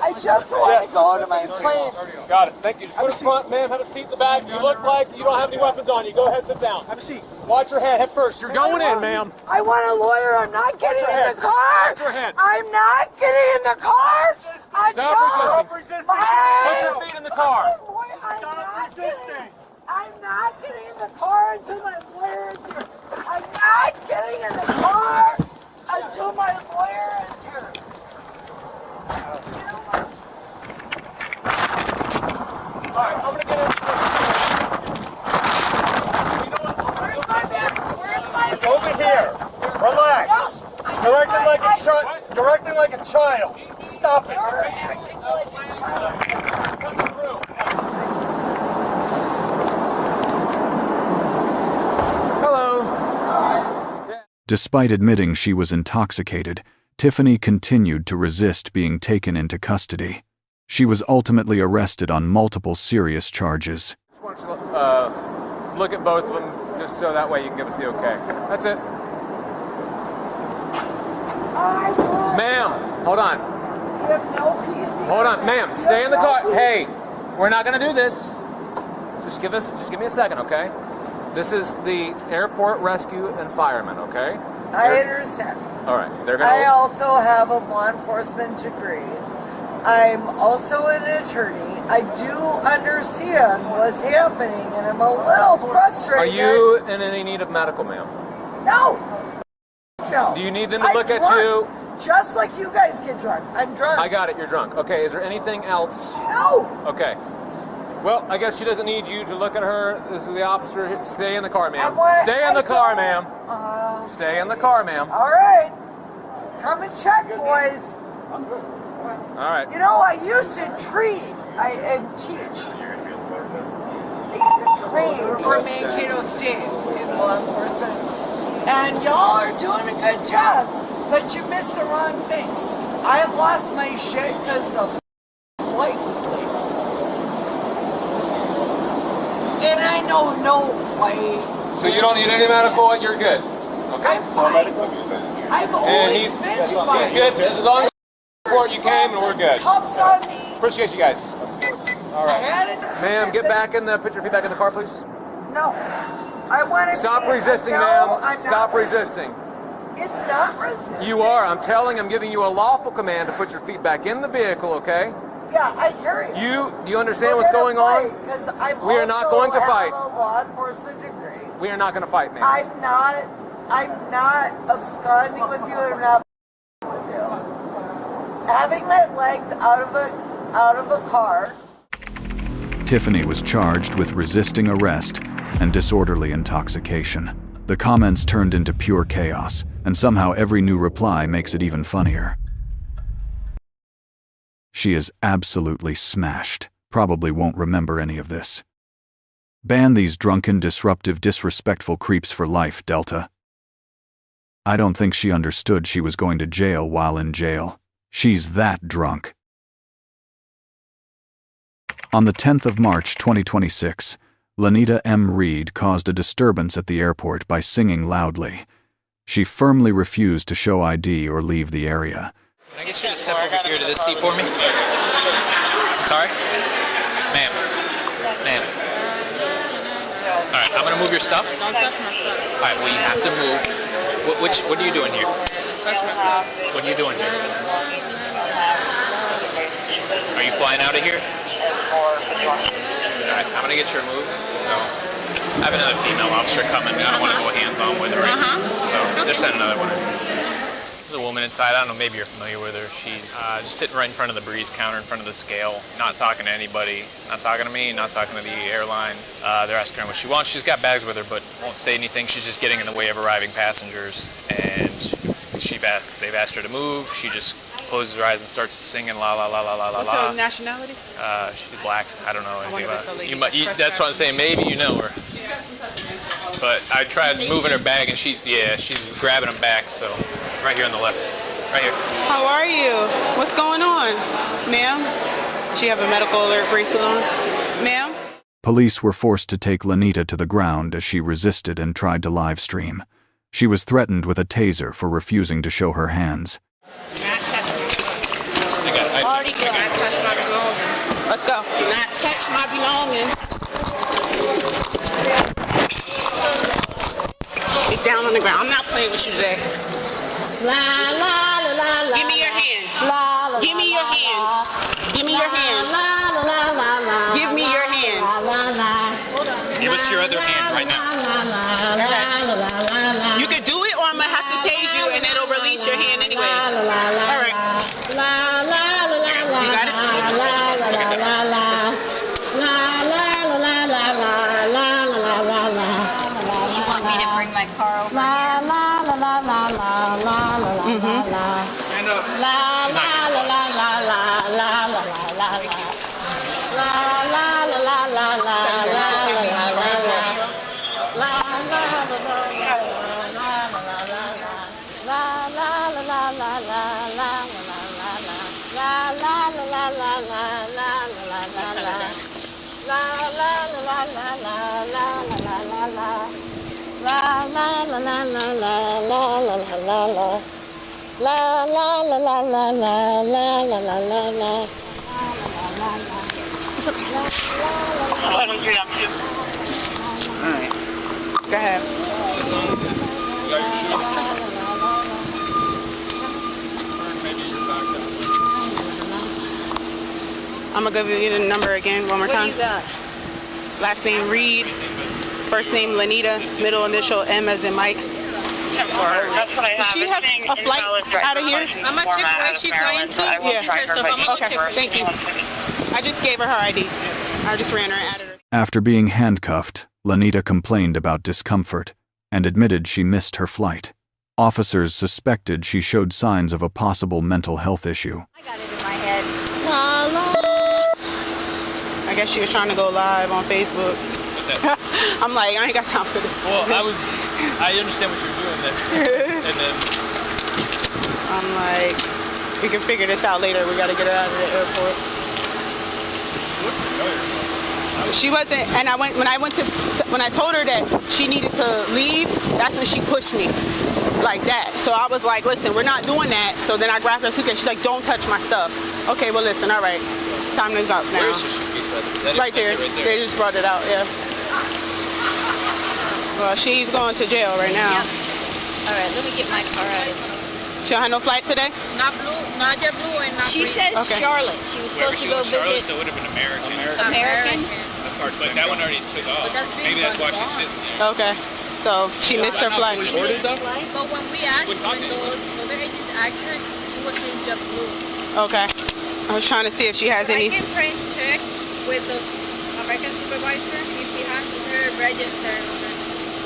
I just want to go to my plane. Got it. Thank you. Just put it front, ma'am. Have a seat in the back. You look like you don't have any weapons on you. Go ahead, sit down. Have a seat. Watch your head. Head first. You're going in, ma'am. I want a lawyer. I'm not getting in the car. Watch your head. I'm not getting in the car. Stop resisting. Put your feet in the car. I'm not getting in the car until my lawyer is here. I'm not getting in the car until my lawyer is here. Alright, I'm gonna get in. Where's my bag? Where's my bag? It's over here. Relax. You're acting like a child. You're acting like a child. Stop it. You're acting like a child. Despite admitting she was intoxicated, Tiffany continued to resist being taken into custody. She was ultimately arrested on multiple serious charges. Just want to look at both of them, just so that way you can give us the okay. That's it. Ma'am, hold on. You have no PC. Hold on, ma'am. Stay in the car. Hey, we're not gonna do this. Just give me a second, okay? This is the airport rescue and firemen, okay? I understand. All right, they're gonna. I also have a law enforcement degree. I'm also an attorney. I do understand what's happening, and I'm a little frustrated. Are you in any need of medical, ma'am? No. No. Do you need them to look at you? Just like you guys get drunk. I'm drunk. I got it, you're drunk. Okay, is there anything else? No. Okay. Well, I guess she doesn't need you to look at her. This is the officer. Stay in the car, ma'am. Stay in the car, ma'am. Stay in the car, ma'am. All right. Come and check, boys. All right. You know, I used to treat and teach. I used to train for Mankato State in law enforcement. And y'all are doing a good job, but you missed the wrong thing. I lost my shit because the flight was late. And I know no way. So you don't need any medical, you're good. Okay. I'm fine. I've always been fine. He's good. As long as you came and we're good. Cups on me. Appreciate you guys. All right. Ma'am, get back in the, put your feet back in the car, please. No. I want to Stop resisting, ma'am. Stop resisting. It's not resisting. You are. I'm giving you a lawful command to put your feet back in the vehicle, okay? Yeah, I hear you. Do you understand what's going on? We are not going to fight. I have a law enforcement degree. We are not going to fight, ma'am. I'm not absconding with you. I'm not with you. Having my legs out of a car. Tiffany was charged with resisting arrest and disorderly intoxication. The comments turned into pure chaos, and somehow every new reply makes it even funnier. She is absolutely smashed. Probably won't remember any of this. Ban these drunken, disruptive, disrespectful creeps for life, Delta. I don't think she understood she was going to jail while in jail. She's that drunk. On the 10th of March 2026, Lanita M. Reed caused a disturbance at the airport by singing loudly. She firmly refused to show ID or leave the area. Can I get you to step over here to this seat for me? I'm sorry? Ma'am. Ma'am. Alright, I'm gonna move your stuff. Don't touch my stuff. Alright, well you have to move. What are you doing here? Touch my stuff. What are you doing here? Are you flying out of here? Alright, I'm gonna get your move. So, I have another female officer coming. I don't want to go hands-on with her. So, they're sending another one. There's a woman inside. I don't know, maybe you're familiar with her. She's just sitting right in front of the breeze counter, in front of the scale, not talking to anybody, not talking to me, not talking to the airline. They're asking her what she wants. She's got bags with her, but won't say anything. She's just getting in the way of arriving passengers. And they've asked her to move. She just closes her eyes and starts singing la la la la la la la. What's her nationality? She's black. I don't know anything about her. That's what I'm saying. Maybe you know her. But I tried moving her bag and she's grabbing them back. So right here on the left, right here. How are you? What's going on, ma'am? She have a medical alert bracelet on, ma'am. Police were forced to take Lanita to the ground as she resisted and tried to live stream. She was threatened with a taser for refusing to show her hands. Already good. Not touch my belongings. Let's go. Do not touch my belongings. Get down on the ground. I'm not playing with you today. La la la la la. Give me your hand. La la. Give me your hand. Give me your hand. La la la la la. Give me your hand. La la. Give us your other hand right now. You can do it, or I'm gonna have to tase you, and it'll release your hand anyway. All right. La la la la la. You got it. La la la la la la. La la la la la la la la la la. Do you want me to bring my car over La here? la la la la la la la la la. Stand up. La la la la la la la la la la. La la la la la la la la la. La la la la la la la. It's okay. All right. Go ahead. I'm gonna give you the number again one more time. What do you got? Last name Reed, first name Lanita, middle initial M as in Mike. That's what I have. Does she have a flight out of here? I'm gonna check where she's flying to. Yeah. Okay. Thank you. I just gave her ID. I just ran her and added her. After being handcuffed, Lanita complained about discomfort and admitted she missed her flight. Officers suspected she showed signs of a possible mental health issue. I got it in my head. I guess she was trying to go live on Facebook. What's that? I'm like, I ain't got time for this. Well, I understand what you're doing then. And then I'm like, we can figure this out later. We gotta get her out of the airport. looks familiar. She wasn't, and when I told her that she needed to leave, that's when she pushed me like that. So I was like, listen, we're not doing that. So then I grabbed her suitcase. She's like, don't touch my stuff. Okay, well, listen, all right. Time is up now. Where is your suitcase, brother? Right there. They just brought it out, yeah. Well, she's going to jail right now. Yeah. All right, let me get my car out of here. She don't have no flight today? Not blue, not that blue and not She says okay. Charlotte. She was supposed to go Charlotte, visit. so it would have been American. American? That's hard, but that one already took off. Maybe that's why she's sitting there. Okay. So she missed her flight. But when we asked, when the other agents asked her, she was in JetBlue. Okay. I was trying to see if she has any. I can print check with the American supervisor if she has her registered.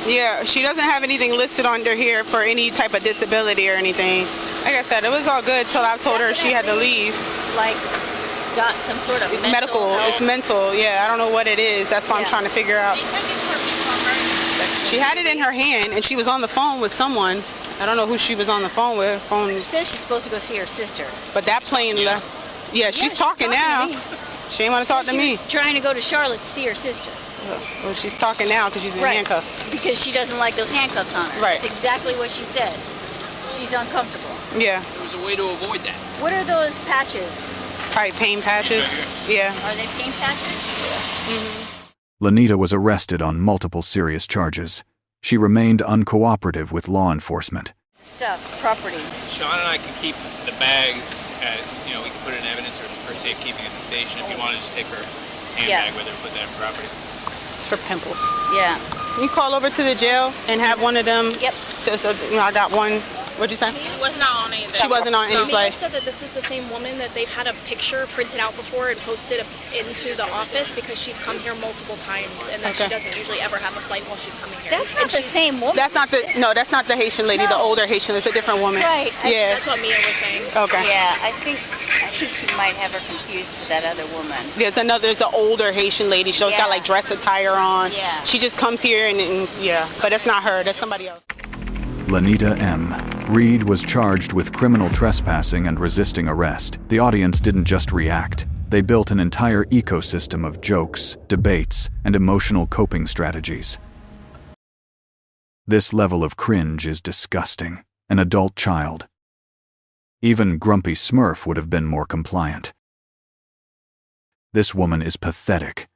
Yeah, she doesn't have anything listed under here for any type of disability or anything. Like I said, it was all good till I told her she had to leave. Like, got some sort of medical. It's mental. Yeah, I don't know what it is. That's why I'm trying to figure out. She had it in her hand, and she was on the phone with someone. I don't know who she was on the phone with. She says she's supposed to go see her sister. But that plane left. Yeah, she's talking now. She ain't want to talk to me. She was trying to go to Charlotte to see her sister. Well, she's talking now because she's in handcuffs. Because she doesn't like those handcuffs on her. Right. That's exactly what she said. She's uncomfortable. Yeah. There was a way to avoid that. What are those patches? Probably pain patches. Yeah. Are they pain patches? Yeah. Lanita was arrested on multiple serious charges. She remained uncooperative with law enforcement. Stuff, property. Sean and I can keep the bags at, we can put it in evidence or for safekeeping at the station. If you want to just take her handbag with her and put that in property. It's for pimples. Yeah. You call over to the jail and have one of them. Yep. So I got one What'd you say? She was not on anything. She wasn't on any They flight. said that this is the same woman that they've had a picture printed out before and posted into the office because she's come here multiple times and that she doesn't usually ever have a flight while she's coming here. That's not the same woman. That's not the that's not the Haitian lady. The older Haitian. It's a different woman. Right. Yeah. That's what Mia was saying. Okay. Yeah, I think she might have her confused with that other woman. There's an older Haitian lady. She's got like dress attire on. Yeah. She just comes here and yeah, but that's not her. That's somebody else. Lanita M. Reed was charged with criminal trespassing and resisting arrest. The audience didn't just react. They built an entire ecosystem of jokes, debates, and emotional coping strategies. This level of cringe is disgusting. An adult child. Even Grumpy Smurf would have been more compliant. This woman is pathetic.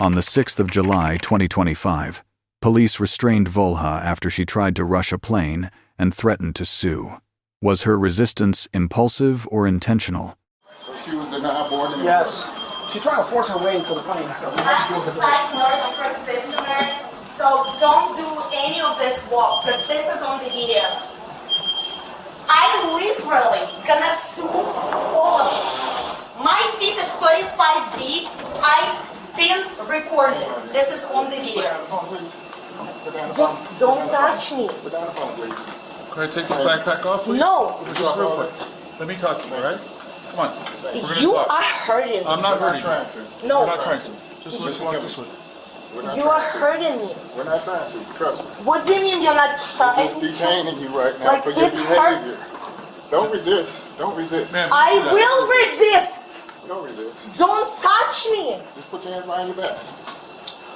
On the 6th of July, 2025, police restrained Volha after she tried to rush a plane and threatened to sue. Was her resistance impulsive or intentional? She was denied boarding. Yes. She tried to force her way into the plane. So I'm a psych nurse practitioner, so don't do any of this walk because this is on the video. I'm literally gonna sue all of you. My seat is 35B. I've been recorded. This is on the video. Don't touch me. Can I take this backpack off, please? No. Just real quick. Let me talk to you, all right? Come on. We're gonna You talk. are hurting me. I'm not hurting you. No. We're not trying to. Just let's walk this way. You are hurting me. We're not trying to. Trust me. What do you mean you're not trying We're just detaining you right now Like, for your it hurt- behavior. Don't resist. Don't resist. I will resist. Don't resist. Don't touch me. Just put your hands behind your back.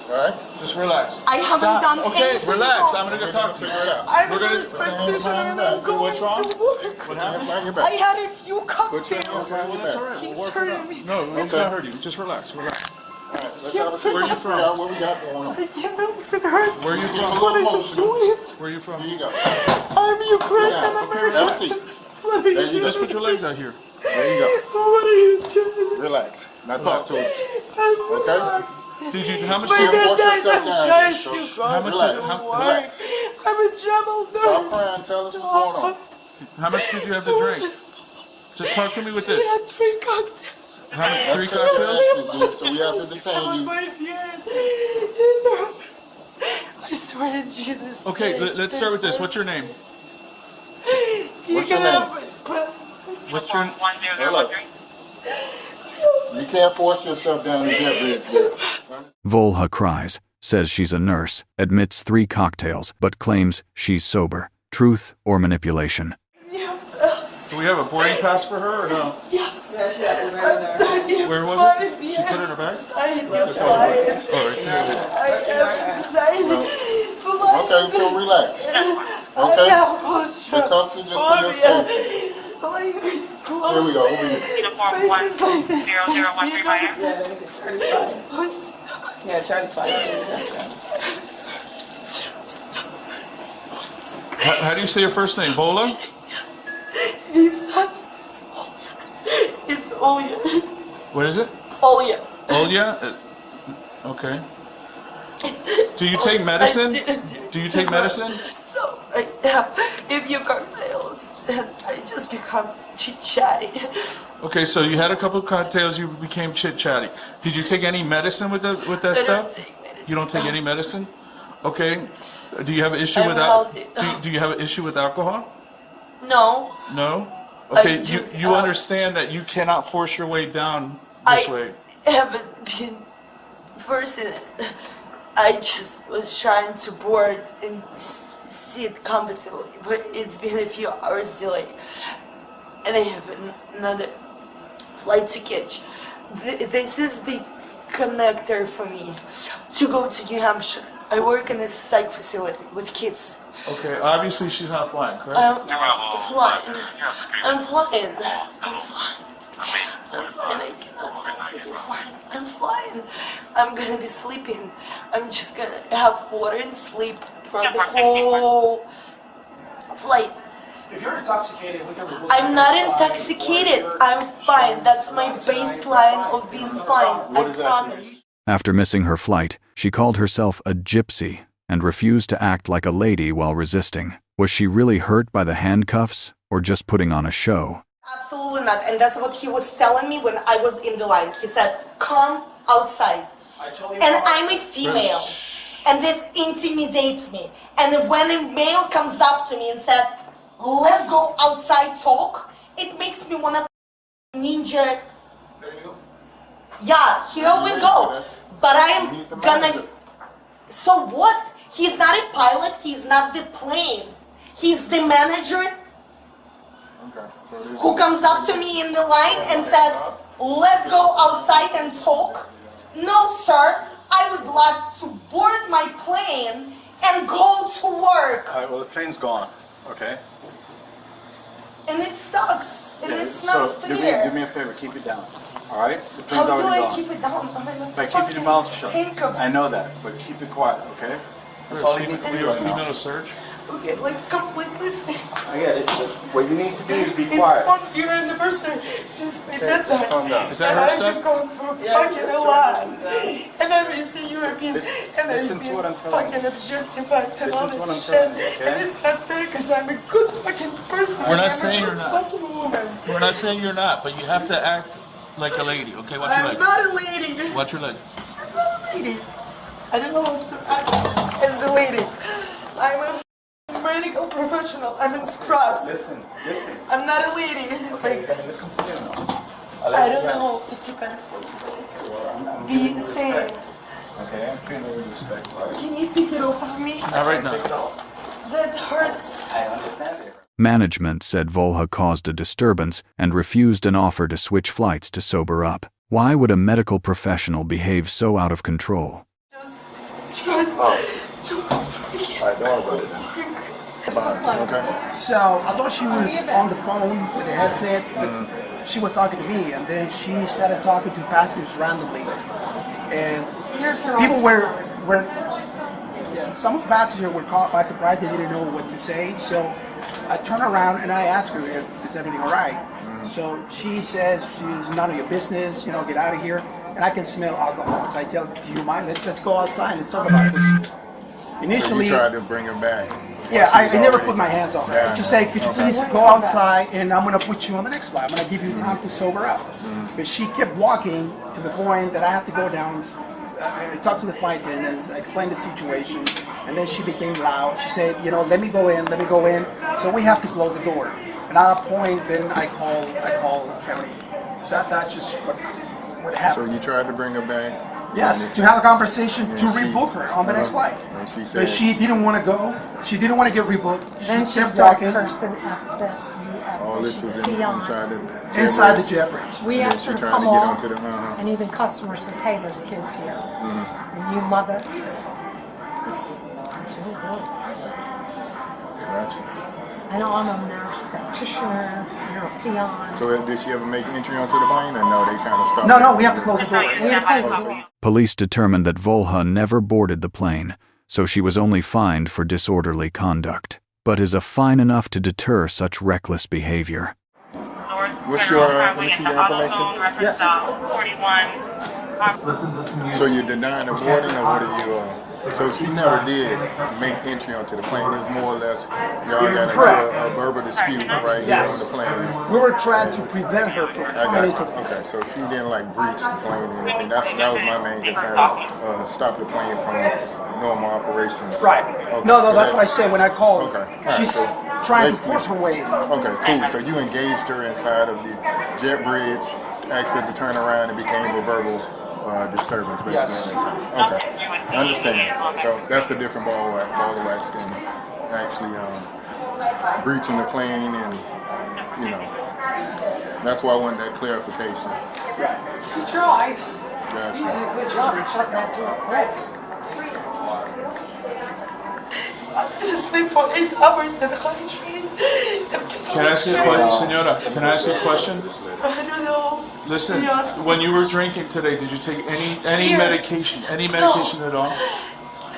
All right? Just relax. I haven't done Okay, anything relax. wrong. I'm gonna go talk to you. I'm We're a gonna nurse practitioner and I'm going What's wrong? to work. What happened? I had a few cocktails. Well, that's all right. We'll He's work it out. hurting me. No, it's not hurting you. Just relax. Relax. Let's have a sit. Where are you from? Figure out what we got going on. I can't move. It hurts. Where are you from? What are you doing? Where are you from? Here you go. I'm Ukraine and American. Have a seat. What are you There you doing? Just put your legs out here. There you go. What are you doing? Relax. Now talk to us. Okay? Did you? How much? My did dad died. I'm trying So, to How much? relax. I'm in trouble. Stop crying. Tell us what's going on. How much did you have to drink? Just talk to me with We this. had 3 cocktails. How many? 3 That's what cocktails? it is, so we have to detain you. I swear to Jesus. Okay, let's start with this. What's your name? You What's your can name? have my present. What's your? Hello. You can't force yourself down the jet bridge. Volha cries, says she's a nurse, admits 3 cocktails, but claims she's sober. Truth or manipulation? Do we have a boarding pass for her or no? Yes. Where was it? She put it in her bag? Okay, so relax. Okay? The cuffs are just for your safety. Here we go. Over here. Uniform 10013 Yeah, Charlie 5. How do you say your first name? Volha? It's Olya. What is it? Olya. Olya? Okay. Do you take medicine? Do you take medicine? So I have a few cocktails and I just become chit-chatty. Okay, so you had a couple of cocktails, you became chit-chatty. Did you take any medicine with that stuff? You don't take any medicine? Okay. Do you have an issue with that? Do you have an issue with alcohol? No. No? Okay, just, you understand that you cannot force your way down this way. I haven't been forcing it. I just was trying to board and sit comfortably, but it's been a few hours delay. And I have another flight to catch. This is the connector for me to go to New Hampshire. I work in a psych facility with kids. Okay, obviously she's not flying, correct? I'm flying. I'm flying. I'm flying. I cannot be flying. I'm flying. I'm gonna be sleeping. I'm just gonna have water and sleep for the whole flight. If you're intoxicated, we can remove I'm not intoxicated. I'm fine. That's my baseline of being fine. I promise. After missing her flight, she called herself a gypsy and refused to act like a lady while resisting. Was she really hurt by the handcuffs or just putting on a show? Absolutely not. And that's what he was telling me when I was in the line. He said, come outside. And I'm a female. And this intimidates me. And when a male comes up to me and says, let's go outside talk, it makes me want to ninja. There you go. Yeah, here we go. But I'm gonna... So what? He's not a pilot. He's not the plane. He's the manager who comes up to me in the line and says, let's go outside and talk. No, sir. I would like to board my plane and go to work. All right, well, the plane's gone, okay? And it sucks. And it's not fair. Do me a favor, keep it down. All right? The plane's How do already I gone. keep it down? I'm in By keeping your mouth shut. handcuffs. I know that, but keep it quiet, okay? That's all you need to do right now. No search. Okay, like completely sick. I get it. But what you need to do is be It's quiet. 1 year anniversary since we did that. Calm down. Is that and her I've stuff? been going through fucking a lot. And I'm Eastern European. And listen I've to been what I'm telling fucking objectified and all Listen to what this I'm shit. telling you, okay? And it's not fair because I'm a good fucking person. We're not I'm saying a you're good not. fucking woman. We're not saying you're not, but you have to act like a lady, okay? Watch your I'm leg. not a lady. Watch your leg. I'm not a lady. I don't know what to act as a lady. I'm a medical professional. I'm in scrubs. Listen. I'm not a lady. Okay, listen to me now. I don't know. It depends what you be saying. Okay, I'm treating you with respect, right? Can you take it off of me? Not right now. That hurts. I understand it. Management said Volha caused a disturbance and refused an offer to switch flights to sober up. Why would a medical professional behave so out of control? Okay. So I thought she was on the phone with the headset, but she was talking to me, and then she started talking to passengers randomly, and people some of the passengers were caught by surprise. They didn't know what to say, so I turned around and I asked her, "Is everything all right?" So she says, "She's none of your business. You know, get out of here." And I can smell alcohol, so I tell her, "Do you mind? Let's go outside and let's talk about this." Initially, so you tried to bring her back. Yeah, I never put my hands on her. Just say, could you please go outside and I'm going to put you on the next flight. I'm going to give you time to sober up. But she kept walking to the point that I have to go down and talk to the flight attendants, explain the situation, and then she became loud. She said, let me go in. So we have to close the door. And at that point, then I called county. So that's just what happened. So you tried to bring her back? Yes, to have a conversation to rebook her on the next flight. And she said, But she didn't want to go. She didn't want to get rebooked. Then she kept started walking. cursing F this, you F all this, this was you peon. inside the jet bridge. We And asked then her she to tried come to get off, onto the, and even customer says, hey, there's kids here. And you mother. Just, she didn't do it. I know I'm a nurse practitioner, you're a peon. So did she ever make entry onto the plane, or no, they kind of stopped? No, we have to close the door. We have to close the door. Police determined that Volha never boarded the plane, so she was only fined for disorderly conduct. But is a fine enough to deter such reckless behavior? What's your, let me see your information? Yes. 41. So you're denying the boarding, or what are you, so she never did make entry onto the plane. It was more or less, y'all got into a verbal dispute right here on the plane. We were trying to prevent her from coming into the plane. Okay, so she didn't like breach the plane or anything. That was my main concern. Stop the plane from normal operations. Right. Okay, No, so that's what I said when I called. Okay. She's trying to force her way. Okay, cool. So you engaged her inside of the jet bridge, asked her to turn around, and became a verbal disturbance basically. Yes. Okay, I understand. So that's a different ball of wax than actually breaching the plane, and that's why I wanted that clarification. She tried. Gotcha. She did a good job in shutting that door quick. I didn't sleep for 8 hours in the train. Can I ask you a question, Senora? Can I ask you a question? I don't know. Listen, Yes. when you were drinking today, did you take any Here. medication? Any medication at all?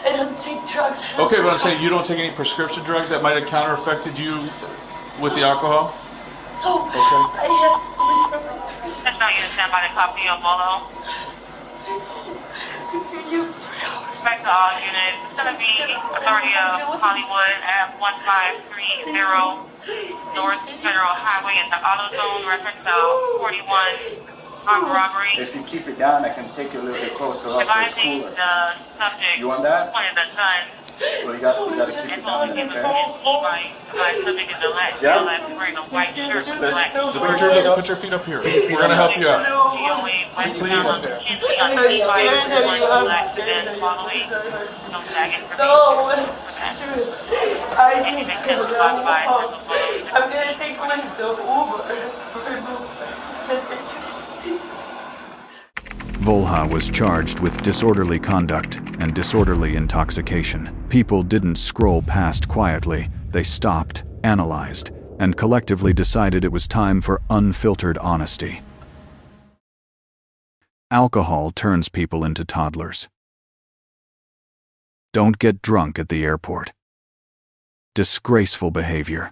I don't take drugs. Okay, but I'm saying you don't take any prescription drugs that might have counter-affected you with the alcohol? No, Okay. I have That's not you to stand by the copy of Volha. Give you 3 hours. Respect to all units. It's going to be Authority of Hollywood at 1530 North Federal Highway in the auto zone, reference 41. Armed robbery. If you keep it down, I can take you a little bit closer up. It's Advising cooler. the subject. You want that? Pointed the gun. Well, you got to keep it down, okay? Subject in the left. Yeah. Wearing a white shirt with black. Put your feet up here. We're gonna help you out. Please. I'm gonna take Lyft to Volha was charged with disorderly conduct and disorderly intoxication. People didn't scroll past quietly. They stopped, analyzed, and collectively decided it was time for unfiltered honesty. Alcohol turns people into toddlers. Don't get drunk at the airport. Disgraceful behavior.